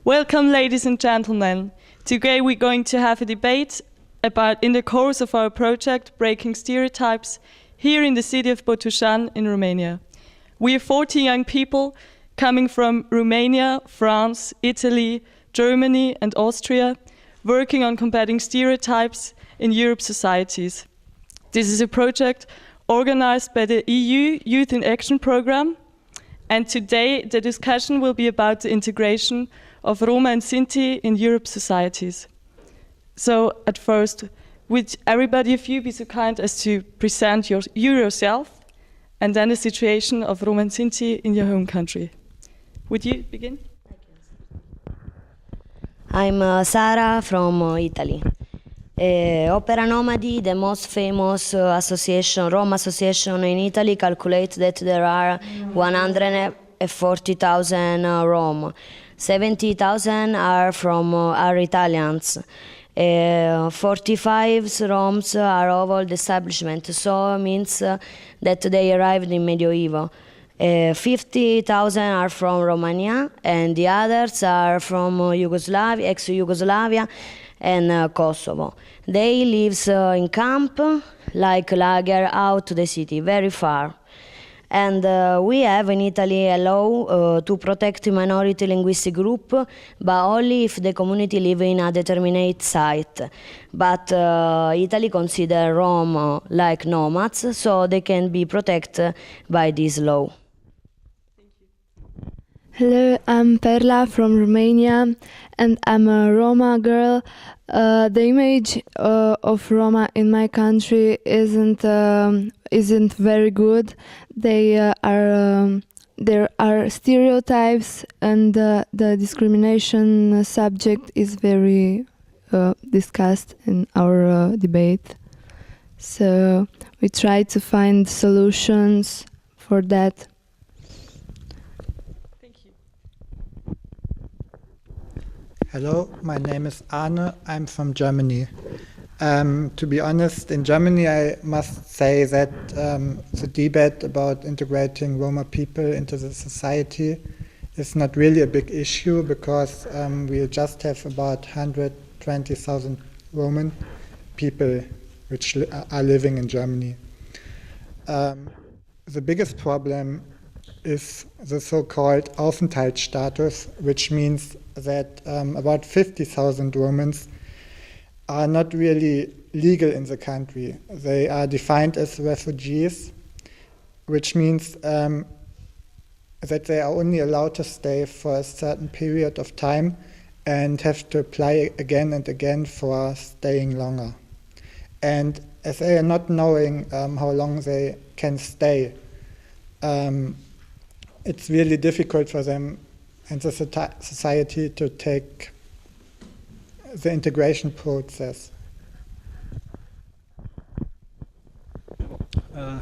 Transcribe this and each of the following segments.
Welcome, ladies and gentlemen. Today we're going to have a debate about, in the course of our project, Breaking Stereotypes, here in the city of Botosani in Romania. We are 40 young people coming from Romania, France, Italy, Germany and Austria, working on combating stereotypes in Europe's societies. This is a project organized by the EU Youth in Action Programme, and today the discussion will be about the integration of Roma and Sinti in Europe's societies. So at first, would everybody of you be so kind as to present yourself and then the situation of Roma and Sinti in your home country? Would you begin? I'm Sara from Italy. Opera Nomadi, the most famous association, Roma association in Italy, calculates that there are 140,000 Roma. 70,000 are Italians. 45 Roms are of old establishment, so it means that they arrived in medieval. 50,000 are from Romania, and the others are from Yugoslavia, ex-Yugoslavia, and Kosovo. They live in camp, like lager, out to the city, very far. And we have in Italy a law to protect minority linguistic group, but only if the community live in a determinate site. But Italy consider Roma like nomads, so they can be protected by this law. Hello, I'm Perla from Romania, and I'm a Roma girl. The image of Roma in my country isn't very good. There are stereotypes, and the discrimination subject is very discussed in our debate. So we try to find solutions for that. Hello, my name is Arne. I'm from Germany. To be honest, in Germany I must say that the debate about integrating Roma people into the society is not really a big issue, because we just have about 120,000 Roman people which are living in Germany. The biggest problem is the so-called Aufenthaltsstatus, which means that about 50,000 Romans are not really legal in the country. They are defined as refugees, which means that they are only allowed to stay for a certain period of time and have to apply again and again for staying longer. And as they are not knowing how long they can stay, it's really difficult for them and the society to take the integration process.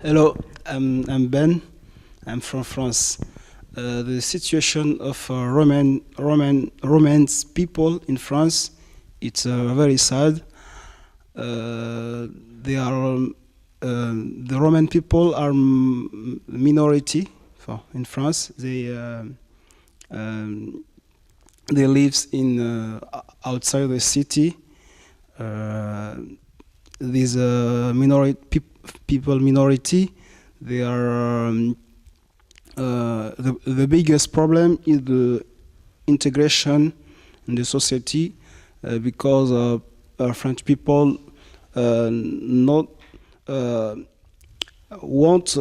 Hello, I'm Ben. I'm from France. The situation of Romance people in France, it's very sad. The Roman people are minority in France. They live in outside the city. These minority, they are the biggest problem is the integration in the society, because French people not want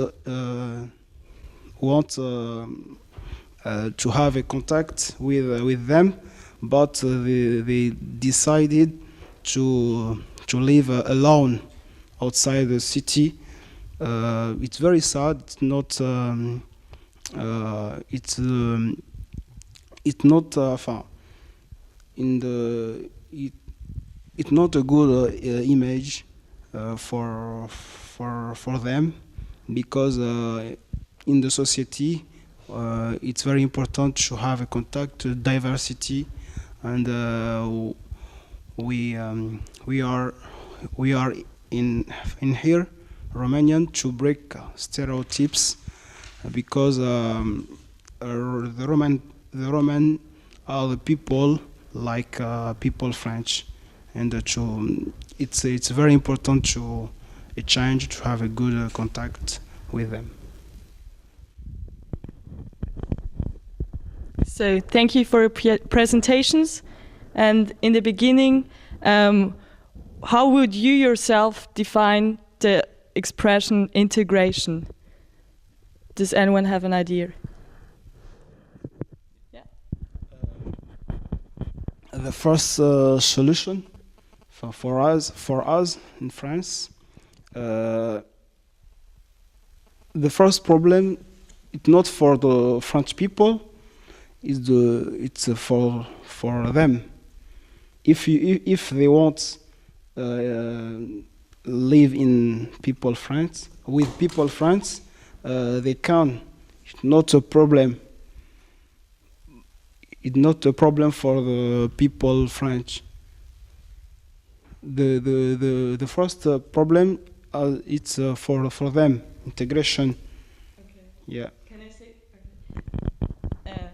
to have a contact with them, but they decided to live alone outside the city. It's very sad. It's not. It's not. It's not a good image for them, because in the society. It's very important to have a contact to diversity, and we are in here Romanian to break stereotypes, because the Roman other people like people French, and it's very important to exchange, to have a good contact with them. So thank you for your presentations. And in the beginning, how would you yourself define the expression integration? Does anyone have an idea? Yeah. The first solution for us in France, the first problem, it's not for the French people, it's for them. If they want live in people France, with people France, they can. It's not a problem. It's not a problem for the people French. The first problem it's for them, integration. Okay. Yeah. Can I say? Okay.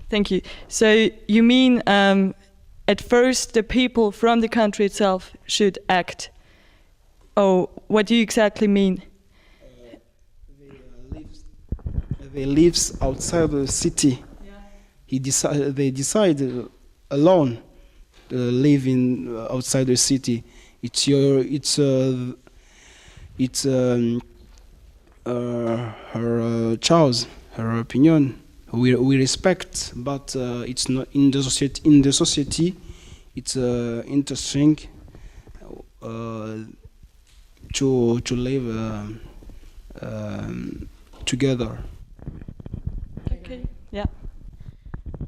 Thank you. So you mean at first the people from the country itself should act? Oh, what do you exactly mean? They lives outside the city. Yeah. They decide alone live in outside the city. It's her choice, her opinion. We respect, but it's not in the society. In the society, it's interesting to live together. Okay. Yeah.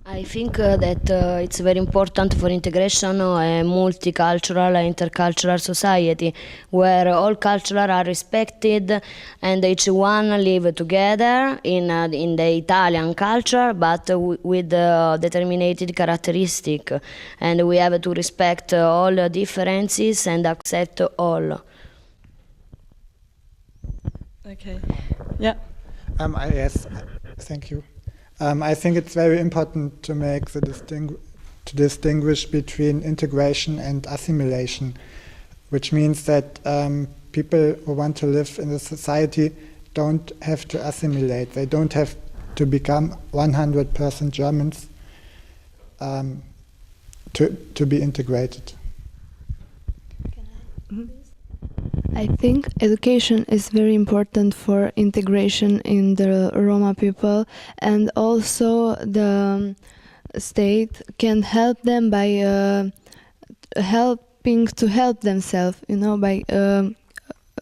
I think that it's very important for integration a multicultural, intercultural society where all cultures are respected and each one live together in the Italian culture, but with determined characteristic, and we have to respect all differences and accept all. Okay. Yeah. Yes, thank you. I think it's very important to make the distinguish between integration and assimilation, which means that people who want to live in the society don't have to assimilate. They don't have to become 100% Germans to be integrated. I think education is very important for integration in the Roma people, and also the state can help them by helping to help themselves, by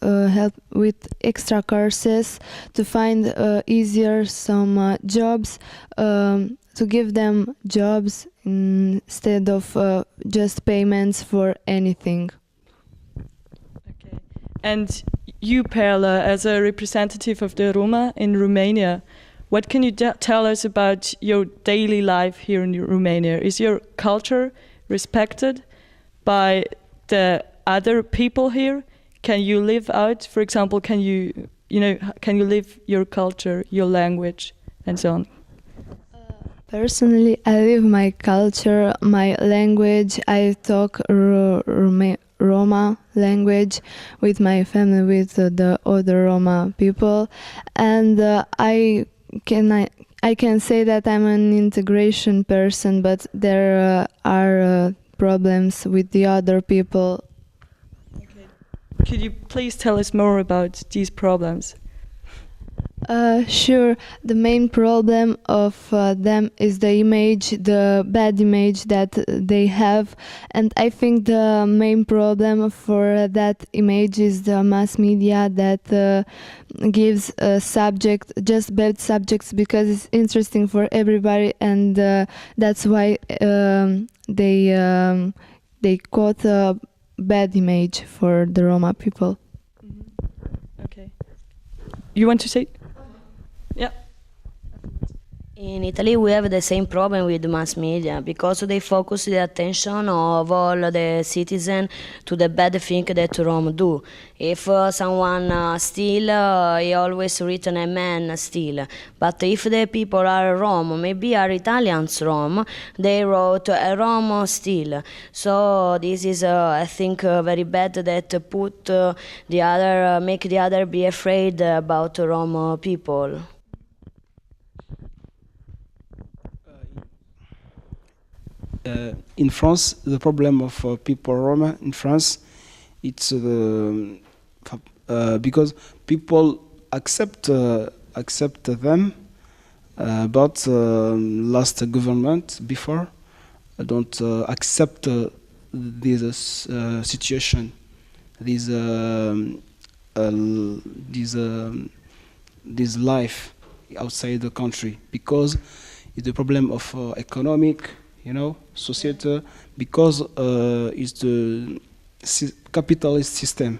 help with extra courses to find easier some jobs, to give them jobs instead of just payments for anything. And you, Perla, as a representative of the Roma in Romania, what can you tell us about your daily life here in Romania? Is your culture respected by the other people here? Can you live out, for example, can you live your culture, your language, and so on? Personally, I live my culture, my language. I talk Roma language with my family, with the other Roma people, and I can say that I'm an integration person, but there are problems with the other people. Okay. Could you please tell us more about these problems? Sure. The main problem of them is the image, the bad image that they have, and I think the main problem for that image is the mass media that gives a subject, just bad subjects, because it's interesting for everybody, and that's why they quote a bad image for the Roma people. Mm-hmm. Okay. You want to say? Yeah. In Italy, we have the same problem with the mass media because they focus the attention of all the citizens to the bad thing that Rome do. If someone steal, he always written a man steal. But if the people are Rome, maybe are Italians Rome, they wrote a Rome steal. So this is, I think, very bad that put the other, make the other be afraid about Rome people. In France, the problem of people Roma in France, it's because people accept them, but last government before don't accept this situation, this life outside the country, because it's the problem of economic, society, because it's the capitalist system,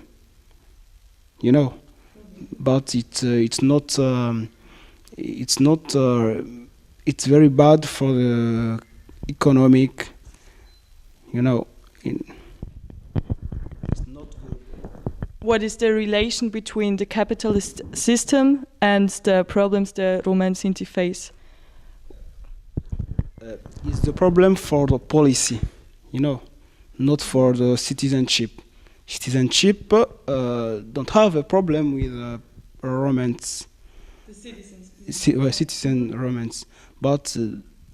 but it's not it's very bad for the economic, it's not good. What is the relation between the capitalist system and the problems the Roma and Sinti face? It's the problem for the policy, not for the citizenship. Citizenship don't have a problem with Romans. The citizens. Citizen Romans, but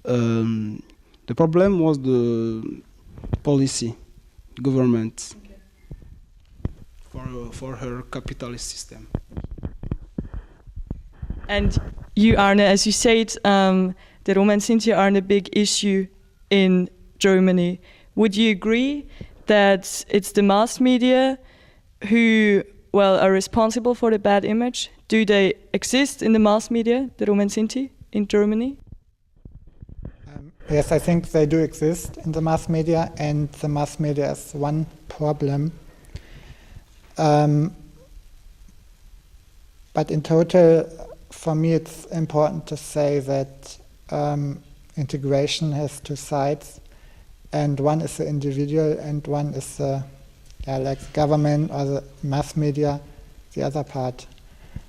the problem was the policy, government, for her capitalist system. And you, Arne, as you said, the Roma and Sinti are a big issue in Germany. Would you agree that it's the mass media who, are responsible for the bad image? Do they exist in the mass media, the Roma and Sinti, in Germany? Yes, I think they do exist in the mass media, and the mass media is one problem. But in total, for me, it's important to say that integration has two sides, and one is the individual, and one is the like the government or the mass media, the other part.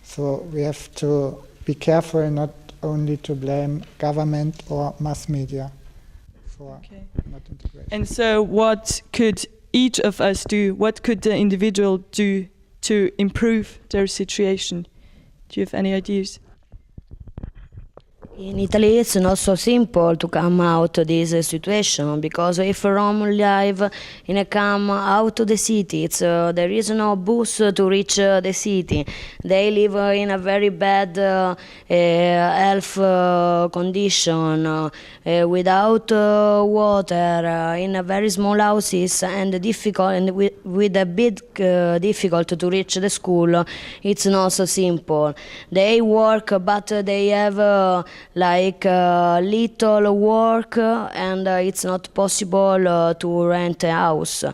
So we have to be careful not only to blame government or mass media for not integration. And so what could each of us do? What could the individual do to improve their situation? Do you have any ideas? In Italy, it's not so simple to come out of this situation, because if Rome live in a come out of the city, there is no bus to reach the city. They live in a very bad health condition, without water, in a very small houses, and difficult, and with a big difficult to reach the school. It's not so simple. They work, but they have little work, and it's not possible to rent a house.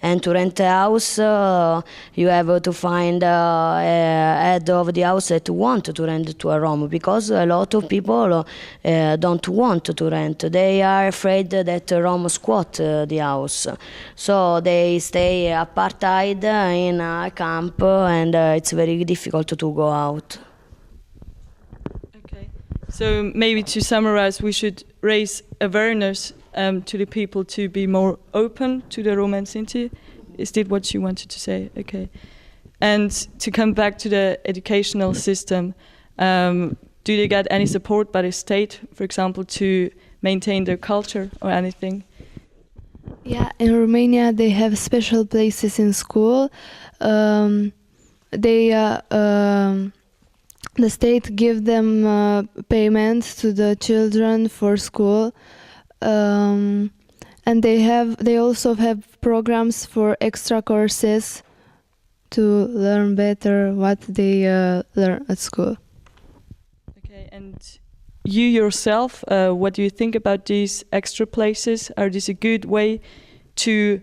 And to rent a house, you have to find head of the house that want to rent to a Rome, because a lot of people don't want to rent. They are afraid that Rome squat the house. So they stay apartheid in a camp, and it's very difficult to go out. So maybe to summarize, we should raise awareness to the people to be more open to the Roma and Sinti. Is that what you wanted to say? Okay. And to come back to the educational system, do they get any support by the state, for example, to maintain their culture or anything? Yeah, in Romania they have special places in school. The state give them payments to the children for school, and they also have programs for extra courses to learn better what they learn at school. Okay, and you yourself, what do you think about these extra places? Are these a good way to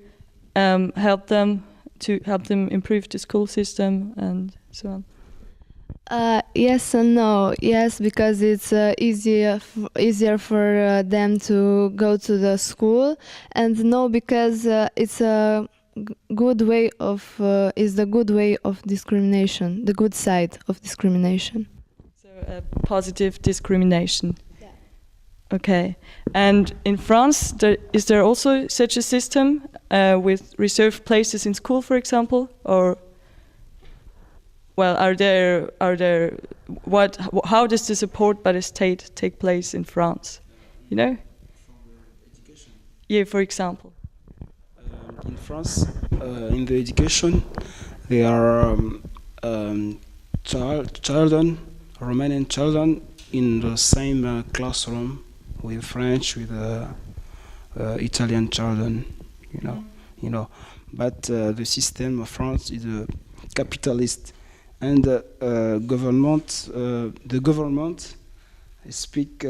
help them improve the school system and so on? Yes and no. Yes, because it's easier for them to go to the school, and no, because it's a good way of is the good way of discrimination, the good side of discrimination. So positive discrimination. Yeah. Okay. And in France, is there also such a system with reserved places in school, for example, or? Well, how does the support by the state take place in France? You know? Education. Yeah, for example. In France, in the education, there are children, Romanian children, in the same classroom with French, with Italian children. You know. But the system of France is a capitalist. And the government speak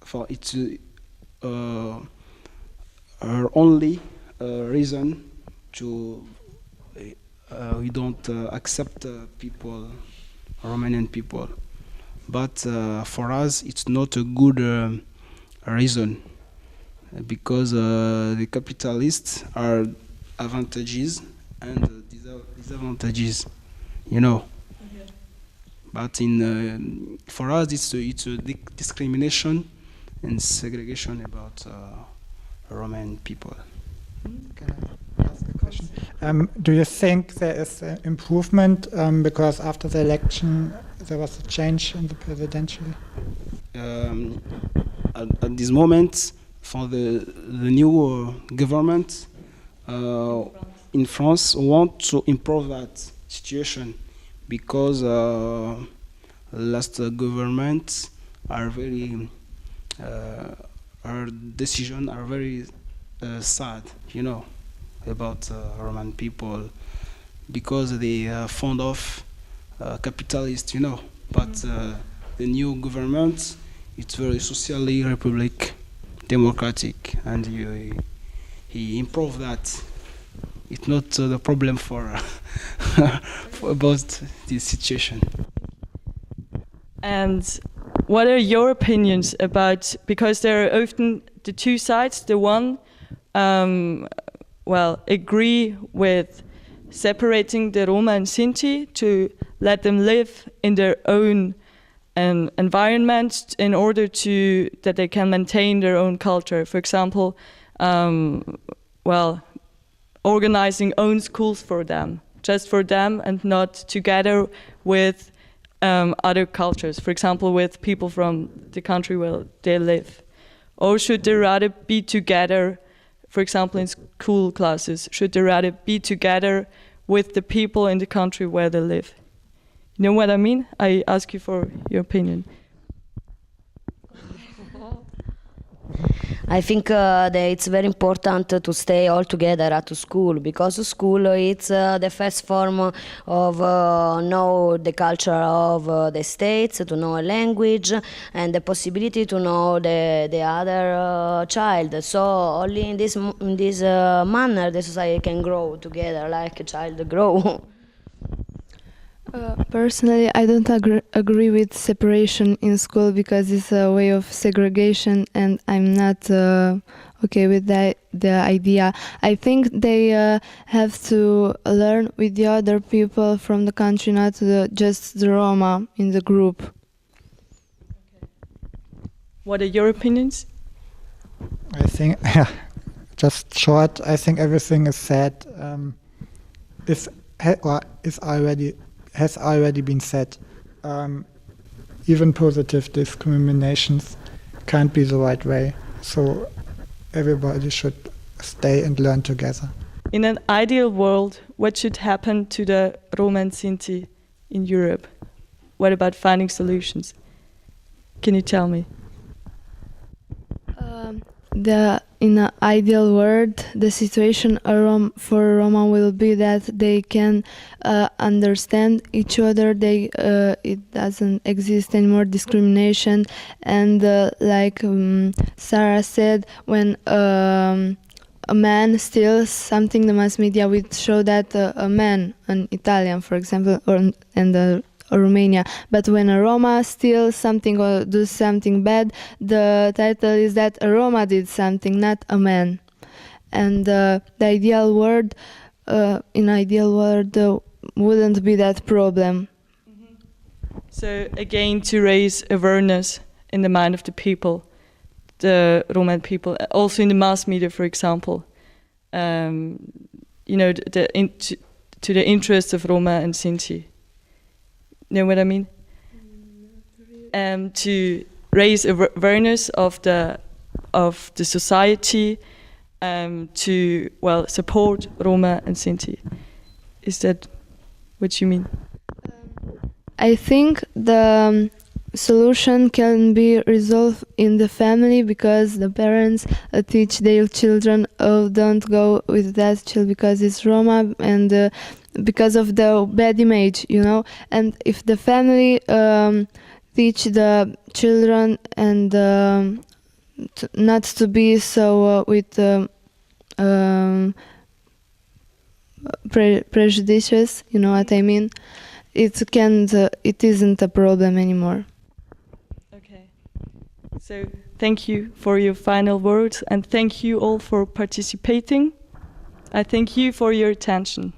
for its only reason to we don't accept people, Romanian people. But for us, it's not a good reason because the capitalists are advantages and disadvantages. You know, but for us it's a discrimination and segregation about Romanian people. Can I ask a question? Do you think there is improvement because after the election there was a change in the presidential? At this moment, for the new government in France, want to improve that situation because last government are very our decisions are very sad, you know, about Roman people because they are fond of capitalists, you know. But the new government, it's very socially republic, democratic, and he improved that. It's not the problem for about this situation. And what are your opinions about, because there are often the two sides, the one agree with separating the Roma and Sinti to let them live in their own environment in order that they can maintain their own culture. For example, organizing own schools for them, just for them, and not together with other cultures, for example, with people from the country where they live. Or should they rather be together, for example, in school classes, should they rather be together with the people in the country where they live? You know what I mean? I ask you for your opinion. I think that it's very important to stay all together at school because school it's the first form of know the culture of the states, to know a language and the possibility to know the other child. So only in this manner the society can grow together like a child grow. Personally, I don't agree with separation in school because it's a way of segregation, and I'm not okay with the idea. I think they have to learn with the other people from the country, not just the Roma in the group. What are your opinions? I think, just short, I think everything is said. Has already been said. Even positive discriminations can't be the right way. So everybody should stay and learn together. In an ideal world, what should happen to the Roma and Sinti in Europe? What about finding solutions? Can you tell me? In an ideal world, the situation for Roma will be that they can understand each other. It doesn't exist anymore discrimination, and like Sarah said, when a man steals something, the mass media will show that a man, an Italian, for example, and Romania. But when a Roma steals something or does something bad, the title is that a Roma did something, not a man. And the ideal world, in ideal world, wouldn't be that problem. So again, to raise awareness in the mind of the people, the Roma people, also in the mass media, for example, you know, to the interests of Roma and Sinti. Know what I mean? To raise awareness of the society, to support Roma and Sinti. Is that what you mean? I think the solution can be resolved in the family, because the parents teach their children, oh, don't go with that child because it's Roma, and because of the bad image, you know. And if the family teach the children and not to be so with prejudices, you know what I mean, it isn't a problem anymore. Okay. So thank you for your final words, and thank you all for participating. I thank you for your attention.